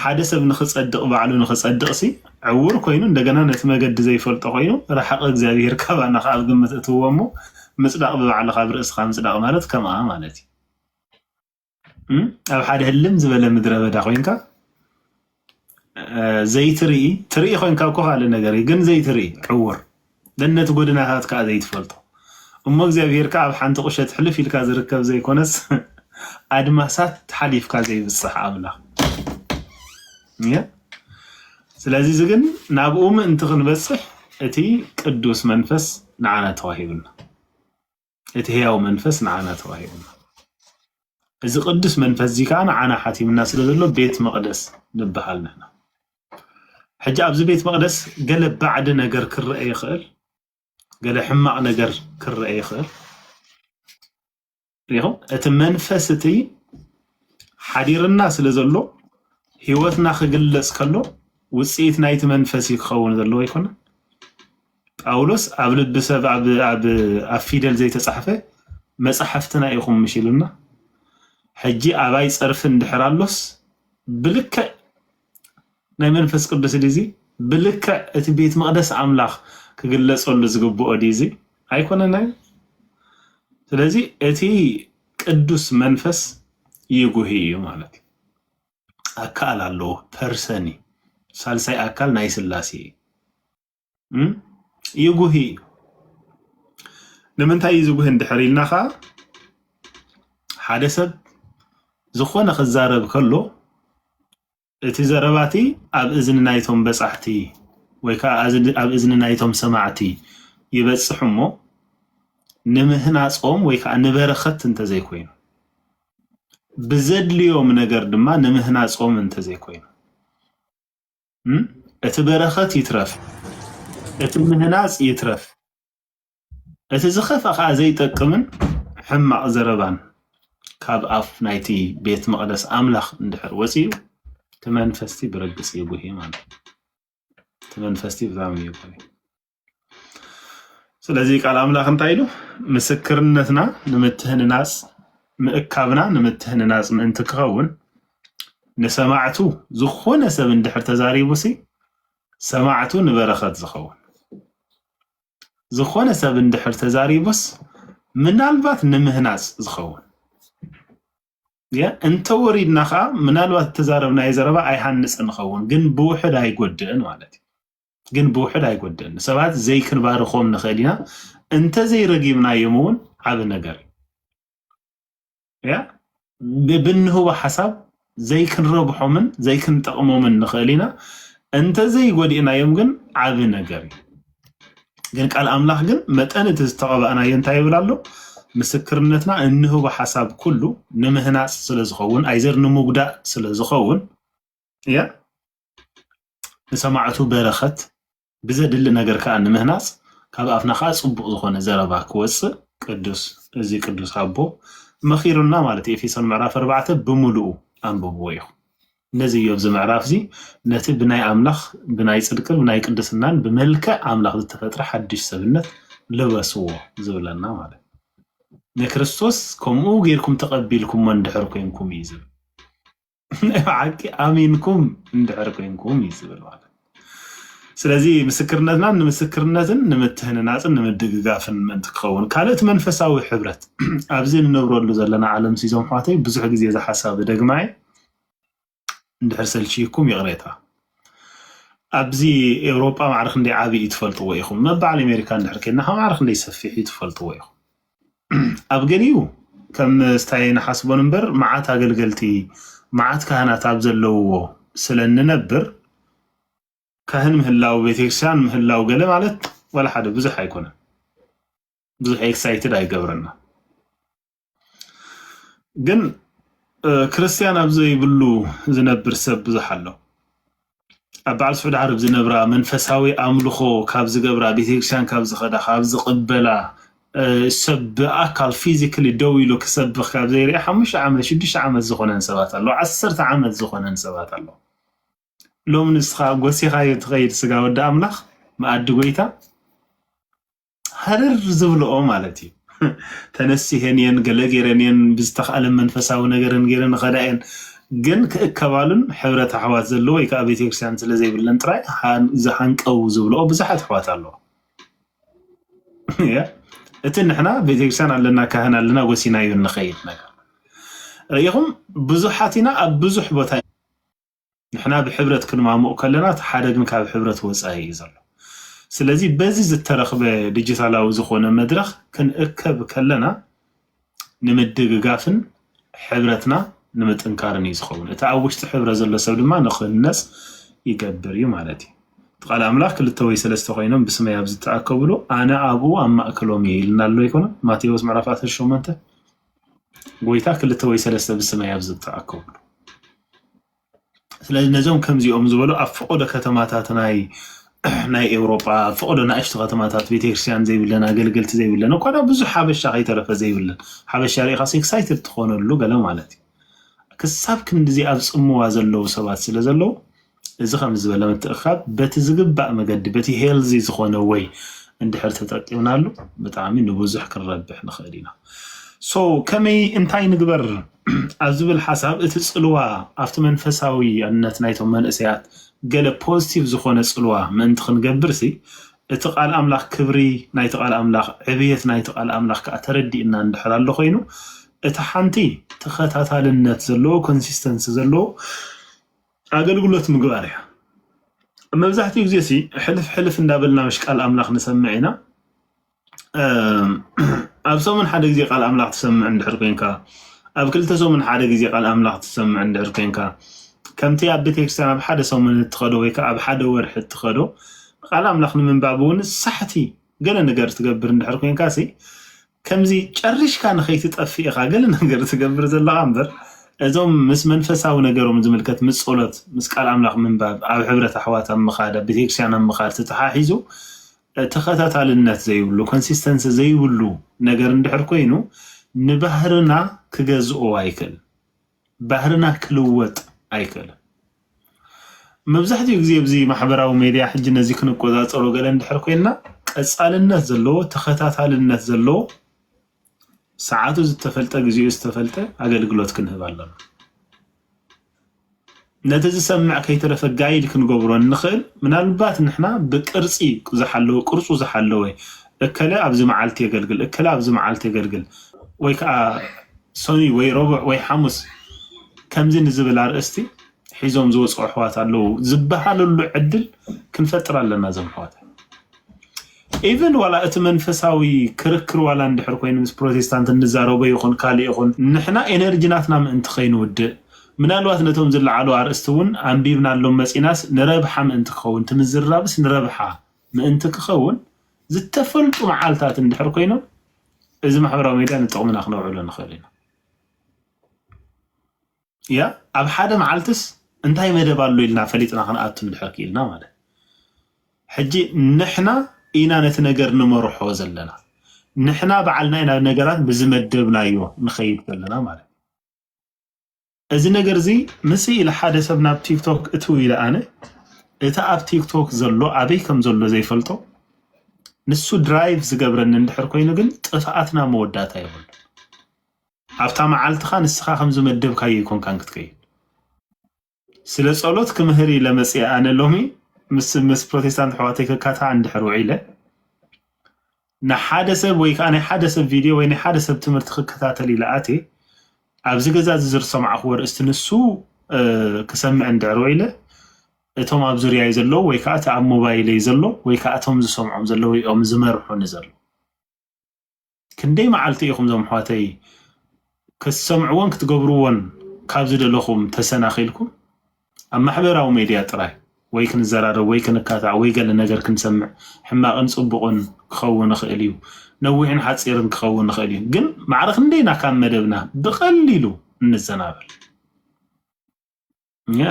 ሓደ ሰብ ንኽጸድቕ ባዕሉ ንኽጸድቕሲ ዕውር ኮይኑ እንደገና ነቲ መገዲ ዘይፈልጦ ኮይኑ ረሓቕ እግዚአብሔር ካባና ካብ ግምት እትወሞ ምጽዳቕ በባዕልኻ ብርእስኻ ምጽዳቕ ማለት ከማ ማለት እዩ ኣብ ሓደ ህልም ዝበለ ምድረ በዳ ኮይንካ ዘይትርኢ ኮይንካ እኮ ካለ ነገር ግን ዘይትርኢ ዕውር ደነት ጎድናታት ካ ዘይትፈልጦ እሞ እግዚአብሔር ካብ ሓንቲ ቁሸት ሕልፍ ኢልካ ዝርከብ ዘይኮነስ ኣድማሳት ሓሊፍካ ዘይብጽሕ ኣምላኽ ያ ስለዚህ ዝግን ናብኡ ምእንቲ ክንበጽሕ እቲ ቅዱስ መንፈስ ንዓና ተዋሂብና እቲ ህያው መንፈስ ንዓና ተዋሂብና እዚ ቅዱስ መንፈስ እዚ ከዓ ንዓና ሓቲምና ስለ ዘሎ ቤት መቅደስ ንብሃል ንሕና ሕጂ ኣብዚ ቤት መቅደስ ገለ ባዕድ ነገር ክርአ ይኽእል قال حماق نجر كرئي خير ريهم اتمنفستي حدير الناس اللي زلو ህይወትና ክግለጽ ከሎ ውጽኢት ናይቲ መንፈስ ይኸውን ዘሎ ይኮነ ጳውሎስ ኣብ ልብ ሰብ ኣብ ፊደል ዘይተጻሕፈ መጽሐፍትና ኢኹም ምሽሉና ሕጂ ኣባይ ጸርፍን ድሕራሎስ ብልክዕ ናይ መንፈስ ቅዱስ ዲዚ ብልክዕ እቲ ቤት መቅደስ ኣምላኽ ክግለጸሉ ዝግብኦ ዲዚ ኣይኮነናይ ስለዚ እቲ ቅዱስ መንፈስ ይጉሂ እዩ ማለት አካል አለው ፐርሰኒ ሳልሳይ አካል ናይ ስላሴ ይጉሂ ንምንታይ ይዝጉህ እንድሕሪልና ኻ ሓደ ሰብ ዝኾነ ክዛረብ ከሎ እቲ ዘረባቲ ኣብ እዝኒ ናይቶም በጻሕቲ ወይ ከዓ ኣብ እዝኒ ናይቶም ሰማዕቲ ይበጽሕ እሞ ንምህናጾም ወይ ከዓ ንበረኸት እንተዘይኮይኑ ብዘድልዮም ነገር ድማ ንምህናጾም እንተዘይኮይኑ እቲ በረኸት ይትረፍ እቲ ምህናጽ ይትረፍ እቲ ዝኸፈ ከዓ ዘይጠቅምን ሕማቕ ዘረባን ካብ ኣፍ ናይቲ ቤት መቕደስ ኣምላኽ እንድሕር ወፂኡ ተመንፈስቲ ብረግጽ ይጉሂ ማለት ተመንፈስቲ ብዛም ይጉሂ ስለዚ ቃል ኣምላኽ እንታይ ኢሉ ምስክርነትና ንምትህንናጽ ምእካብና ንምትህንናጽ ምእንቲ ክኸውን ንሰማዕቱ ዝኾነ ሰብ እንድሕር ተዛሪቡሲ ሰማዕቱ ንበረኸት ዝኸውን ዝኾነ ሰብ እንድሕር ተዛሪቡስ ምናልባት ንምህናጽ ዝኸውን ያ እንተ ወሪድና ኻ ምናልባት ተዛረብና የዘረባ ኣይሃንጽ ንኸውን ግን ብውሕድ ኣይጎድእን ማለት ግን ብውሕድ ኣይጎድእን ሰባት ዘይክንባርኾም ንኽእሊና እንተ ዘይረጊምናዮም እውን ዓብ ነገር ያ ብንህቦ ሓሳብ ዘይክንረብሖምን ዘይክንጠቕሞምን ንኽእሊና እንተ ዘይጎዲእናዮም ግን ዓብ ነገር ግን ቃል ኣምላኽ ግን መጠን እቲ ዝተቐባእናዮ እንታይ ይብል ኣሎ ምስክርነትና እንህቦ ሓሳብ ኩሉ ንምህናጽ ስለ ዝኸውን ኣይዘር ንምጉዳእ ስለ ዝኸውን ያ ንሰማዕቱ በረኸት ብዘድሊ ነገር ከዓ ንምህናጽ ካብ ኣፍና ከዓ ጽቡቕ ዝኾነ ዘረባ ክወፅእ ቅዱስ እዚ ቅዱስ ኣቦ መኺሩና ማለት ኤፌሶን ምዕራፍ 4 ብምሉኡ አንብብዎ ኢኹ ነዚ እዮም ዝምዕራፍ እዚ ነቲ ብናይ ኣምላኽ ብናይ ጽድቅን ብናይ ቅድስናን ብመልክዕ ኣምላኽ ዝተፈጥረ ሓድሽ ሰብነት ልበስዎ ዝብለና ማለት ንክርስቶስ ከምኡ ጌርኩም ተቐቢልኩም እንድሕር ኮይንኩም እዩ ዝብል ዓቂ ኣሚንኩም እንድሕር ኮይንኩም እዩ ዝብል ማለት ስለዚ ምስክርነትና ንምስክርነትን ንምትህንናጽን ንምድግጋፍን ምእንቲ ክኸውን ካልእቲ መንፈሳዊ ሕብረት ኣብዚ ንነብረሉ ዘለና ዓለም ሲዞም ሓተይ ብዙሕ ግዜ ዝሓሳብ ደግማይ እንድሕር ሰልቺኩም ይቕሬታ ኣብዚ ኤውሮጳ ማዕርኽ እንደ ዓብይ ትፈልጥዎ ኢኹም መባዓል ኣሜሪካ እንድሕር ከይድና ካብ ማዕርኽ እንደ ሰፊሕ ትፈልጥዎ ኢኹም ኣብ ገሊኡ ከም ስታይ ንሓስቦን እምበር መዓት ኣገልገልቲ መዓት ካህናት ኣብ ዘለውዎ ስለንነብር ካህን ምህላው ቤተክርስቲያን ምህላው ገለ ማለት ወላ ሓደ ብዙሕ ኣይኮነን ብዙሕ ኤክሳይትድ ኣይገብረና ግን ክርስቲያን ኣብ ዘይብሉ ዝነብር ሰብ ብዙሕ ኣሎ ኣብ በዓል ስዑድ ዓርብ ዝነብራ መንፈሳዊ ኣምልኾ ካብ ዝገብራ ቤተክርስቲያን ካብ ዝኸዳ ካብ ዝቕበላ ሰብ ኣካል ፊዚካሊ ደው ኢሉ ክሰብኽ ካብ ዘይርኢ 5 ዓመት 6 ዓመት ዝኾነን ሰባት ኣሎ 10 ዓመት ዝኾነን ሰባት ኣሎ ሎም ንስኻ ጎሲኻ ትኸይድ ስጋ ወዲ ኣምላኽ ማኣዲ ጎይታ ሃረር ዝብልኦ ማለት እዩ ተነሲሄን የን ገለጌረን ብዝተኻለ መንፈሳዊ ነገርን ገይረን ኸዳየን ግን ክእከባሉን ሕብረት ኣሕዋት ዘለዎ ወይ ከዓ ቤተክርስቲያን ስለ ዘይብለን ጥራይ ዝሃንቀው ዝብልኦ ብዙሓት ኣሕዋት ኣለዎ ያ እቲ ንሕና ቤተክርስቲያን ኣለና ካህን ኣለና ጎሲናዮ ንኸይድ ነገር ርኢኹም ብዙሓት ኢና ኣብ ብዙሕ ቦታ ንሕና ብሕብረት ክንማምቕ ከለና ሓደ ግን ካብ ሕብረት ወፃኢ እዩ ዘሎ ስለዚ በዚ ዝተረኽበ ዲጂታላዊ ዝኾነ መድረኽ ክንእከብ ከለና ንምድግጋፍን ሕብረትና ንምጥንካርን እዩ ዝኸውን እቲ ኣብ ውሽጢ ሕብረት ዘሎ ሰብ ድማ ንኽህነጽ ይገብር እዩ ማለት እዩ ቃል ኣምላኽ ክልተ ወይ ሰለስተ ኮይኖም ብስመይ ኣብ ዝተኣከብሉ ኣነ ኣብኡ ኣብ ማእከሎም እየ ኢልና ኣሎ ይኮነ ማቴዎስ ምዕራፍ 18 ጎይታ ክልተ ወይ ሰለስተ ብስመይ ኣብ ዝተኣከብሉ ስለዚ ነዞም ከምዚኦም ዝበሉ ኣብ ፍቑደ ከተማታት ናይ ኤውሮጳ ፍቑደ ንኣሽቱ ከተማታት ቤተክርስቲያን ዘይብለን ኣገልገልቲ ዘይብለን እኳ ብዙሕ ሓበሻ ከይተረፈ ዘይብለን ሓበሻ ሪኢኻ ኤክሳይትድ ትኾነሉ ገለ ማለት እዩ ክሳብ ክንዲዚ ኣብ ጽምዋ ዘለዉ ሰባት ስለ ዘለዉ እዚ ከም ዝበለ ምትእኻብ በቲ ዝግባእ መገዲ በቲ ሄልዚ ዝኾነ ወይ እንድሕር ተጠቂምናሉ ብጣዕሚ ንብዙሕ ክንረብሕ ንኽእል ኢና ሶ ከመይ እንታይ ንግበር ኣብ ዝብል ሓሳብ እቲ ጽልዋ ኣብቲ መንፈሳዊነት ናይቶም መንእሰያት ገለ ፖዚቲቭ ዝኾነ ጽልዋ ምእንቲ ክንገብር ሲ እቲ ቃል ኣምላኽ ክብሪ ናይቲ ቃል ኣምላኽ ዕብየት ናይቲ ቃል ኣምላኽ ከዓ ተረዲእና እንድሕር ኣሎ ኮይኑ እቲ ሓንቲ ተኸታታልነት ዘለዎ ኮንሲስተንሲ ዘለዎ ኣገልግሎት ምግባር እያ መብዛሕትኡ ግዜ ሲ ሕልፍ እንዳበልና ምሽ ቃል ኣምላኽ ንሰምዕ ኢና ኣብ ሰሙን ሓደ ግዜ ቃል ኣምላኽ ትሰምዕ እንድሕር ኮንካ ኣብ ክልተ ሰሙን ሓደ ግዜ ቃል ኣምላኽ ትሰምዕ እንድሕር ኮንካ ከምቲ ኣብ ቤተክርስትያን ኣብ ሓደ ሰሙን እትኸዶ ወይ ከዓ ኣብ ሓደ ወርሒ እትኸዶ ቃል ኣምላኽ ንምንባብ እውን ሳሕቲ ገለ ነገር ትገብር እንድሕር ኮንካ ሲ ከምዚ ጨሪሽካ ንኸይትጠፍእ ኢኻ ገለ ነገር ትገብር ዘለኻ እምበር እዞም ምስ መንፈሳዊ ነገሮም ዝምልከት ምስ ጸሎት ምስ ቃል ኣምላኽ ምንባብ ኣብ ሕብረት ኣሕዋት ኣብ ምኻድ ኣብ ቤተክርስትያን ኣብ ምኻድ ተተሓሒዙ ተኸታታልነት ዘይብሉ ኮንሲስተንሲ ዘይብሉ ነገር እንድሕር ኮይኑ ንባህርና ክገዝኦ ኣይክእል ባህርና ክልወጥ ኣይክእልን መብዛሕትኡ ግዜ ኣብዚ ማሕበራዊ ሚድያ ሕጂ ነዚ ክንቆፃፀሮ ገለ እንድሕር ኮይና ቀጻልነት ዘለዎ ተኸታታልነት ዘለዎ ሰዓቱ ዝተፈልጠ ግዚኡ ዝተፈልጠ ኣገልግሎት ክንህብ ኣለና ነቲ ዝሰምዕ ከይተረፈ ጋይድ ክንገብሮ ንኽእል ምናልባት ንሕና ብቅርፂ ዝሓለወ ቅርፁ ዝሓለወ እከለ ኣብዚ መዓልቲ የገልግል እከለ ኣብዚ መዓልቲ የገልግል ወይ ከዓ ሰኒ ወይ ረቡዕ ወይ ሓሙስ ከምዚ ንዝብል ኣርእስቲ ሒዞም ዝወፅኡ ኣሕዋት ኣለዉ ዝበሃለሉ ዕድል ክንፈጥር ኣለና እዞም ኣሕዋት ኢቨን ዋላ እቲ መንፈሳዊ ክርክር ዋላ እንድሕር ኮይኑ ምስ ፕሮቴስታንት እንዛረቦ ይኹን ካልእ ይኹን ንሕና ኤነርጂናትና ምእንቲ ከይንውድእ ምናልባት ነቶም ዝለዓሉ ኣርእስቲ እውን ኣንቢብናሎም መፂናስ ንረብሓ ምእንቲ ክኸውን ትምዝራብስ ንረብሓ ምእንቲ ክኸውን ዝተፈልጡ መዓልታት እንድሕር ኮይኖም እዚ ማሕበራዊ ሚድያ ንጥቕምና ክነውዕሎ ንኽእል ኢና ያ ኣብ ሓደ መዓልትስ እንታይ መደብ ኣሎ ኢልና ፈሊጥና ክንኣቱ እንድሕር ክኢልና ማለት ሕጂ ንሕና ኢና ነቲ ነገር ንመርሖ ዘለና ንሕና በዓልና ኢና ነገራት ብዝመደብናዮ ንኸይድ ዘለና ማለት እዚ ነገር እዚ ምስ ኢለ ሓደ ሰብ ናብ ቲክቶክ እትው ኢለ ኣነ እቲ ኣብ ቲክቶክ ዘሎ ኣበይ ከም ዘሎ ዘይፈልጦ ንሱ ድራይቭ ዝገብረኒ እንድሕር ኮይኑ ግን ጥፍኣትና መወዳእታ ይብሉ ኣብታ መዓልትኻ ንስኻ ከም ዝመደብካዮ ይኮንካን ክትከይድ ስለ ጸሎት ክምህር ኢለ መፅአ ኣነ ሎሚ ምስ ፕሮቴስታንት ኣሕዋተይ ክካታ እንድሕር ውዒለ ንሓደ ሰብ ወይ ከዓ ናይ ሓደ ሰብ ቪድዮ ወይ ናይ ሓደ ሰብ ትምህርቲ ክከታተል ኢለ ኣቴ ኣብዚ ገዛ ዝሰማዕኽዎ ርእስቲ ንሱ ክሰምዕ እንድሕር ውዒለ እቶም ኣብ ዙርያይ ዘለዉ ወይ ከዓ እቲ ኣብ ሞባይለይ ዘሎ ወይ ከዓ እቶም ዝሰምዖም ዘለዉ እዮም ዝመርሑኒ ዘሎ ክንደይ መዓልቲ ኢኹም ዞም ኣሕዋተይ ክትሰምዕዎን ክትገብርዎን ካብ ዝደለኹም ተሰናኺልኩም ኣብ ማሕበራዊ ሚድያ ጥራይ ወይ ክንዘራረብ ወይ ክንካታዕ ወይ ገለ ነገር ክንሰምዕ ሕማቕን ጽቡቕን ክኸውን ይኽእል እዩ ነዊሕን ሓፂርን ክኸውን ይኽእል እዩ ግን ማዕረኽ እንደና ካብ መደብና ብቐሊሉ እንዘናበል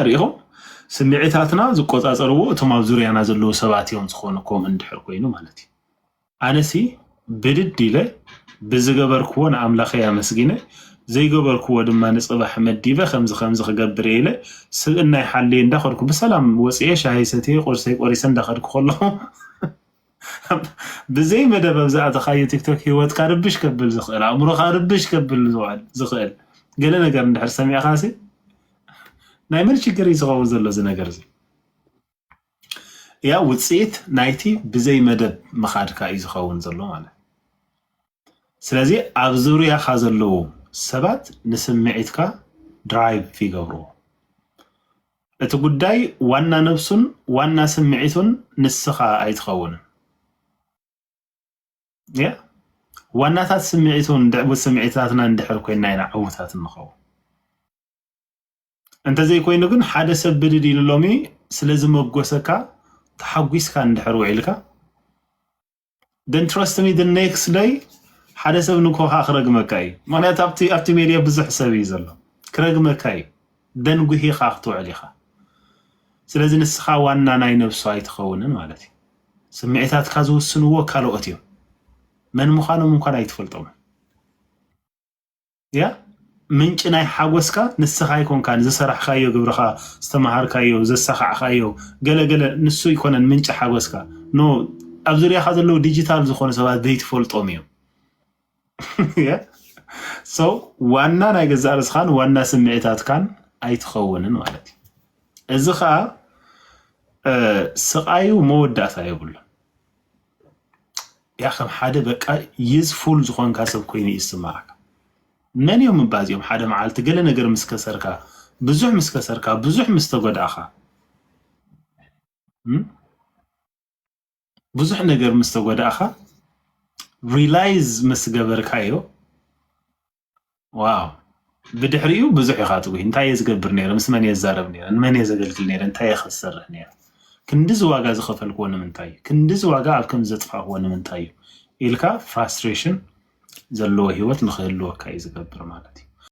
ሪኢኹም ስምዒታትና ዝቆፃፀርዎ እቶም ኣብ ዙርያና ዘለዉ ሰባት እዮም ዝኾኑ ከምኡ እንድሕር ኮይኑ ማለት እዩ ኣነሲ ብድድ ኢለ ብዝገበርክዎ ንኣምላኸይ ኣመስጊነ ዘይገበርክዎ ድማ ንፅባሕ መዲበ ከምዚ ክገብር ኢለ ስብእናይ ሓልየ እንዳኸድኩ ብሰላም ወፅየ ሻሂ ሰትየ ቁርሰይ ቆሪሰ እንዳኸድኩ ከለኹ ብዘይ መደብ ኣብ ዝኣተኻዮ ቲክቶክ ሂወትካ ርብሽ ከብል ዝኽእል ኣእምሮኻ ርብሽ ከብል ዝኽእል ገለ ነገር እንድሕር ሰሚዕኻ ሲ ናይ መን ችግር እዩ ዝኸውን ዘሎ እዚ ነገር እዚ ያ ውፅኢት ናይቲ ብዘይ መደብ መኻድካ እዩ ዝኸውን ዘሎ ማለት ስለዚ ኣብ ዙርያኻ ዘለዉ ሰባት ንስምዒትካ ድራይቭ ይገብርዎ እቲ ጉዳይ ዋና ነብሱን ዋና ስምዒቱን ንስኻ ኣይትኸውንን ያ ዋናታት ስምዒቱን ስምዒታትና እንድሕር ኮይና ኢና ዕውታት ንኸውን እንተዘይ ኮይኑ ግን ሓደ ሰብ ብድድ ኢሉ ሎሚ ስለዝመጎሰካ ተሓጒስካ እንድሕር ውዒልካ then trust me the next day ሓደ ሰብ ንኮኻ ክረግመካ እዩ ምክንያቱ ኣብቲ ሜድያ ብዙሕ ሰብ እዩ ዘሎ ክረግመካ እዩ ደን ጉሂኻ ክትውዕል ኢኻ ስለዚ ንስኻ ዋና ናይ ነብሱ ኣይትኸውንን ማለት እዩ ስምዒታትካ ዝውስንዎ ካልኦት እዮም መን ምዃኖም እንኳን ኣይትፈልጦም ያ ምንጭ ናይ ሓጎስካ ንስኻ ይኮንካን ዝሰራሕካዮ ግብርኻ ዝተማሃርካዮ ዘሳኻዕካዮ ገለገለ ንሱ ይኮነን ምንጭ ሓጎስካ ኖ ኣብ ዙርያኻ ዘለው ዲጂታል ዝኾኑ ሰባት ዘይትፈልጦም እዮም ሶ ዋና ናይ ገዛ ርስኻን ዋና ስምዒታትካን ኣይትኸውንን ማለት እዩ እዚ ከዓ ስቃዩ መወዳእታ የብሉ ያ ከም ሓደ በቃ ዩዝፉል ዝኾንካ ሰብ ኮይኑ ይስማዓካ መን እዮም ባዚኦም ሓደ መዓልቲ ገለ ነገር ምስከሰርካ ብዙሕ ምስተጎዳእካ ብዙሕ ነገር ምስተጎዳእካ ሪላይዝ መስገበርካዮ ዋው بدحريو بزح يخاطبه انت يزقبر نيره مسمن يزارب نيره من يزقلقل نيره انت يخسره نيره كندز واغا زخفل كون منتاي كندز واغا ابكم زطفا كون منتاي إلكا frustration زلو هيوت نخلو كاي زقبر مالتي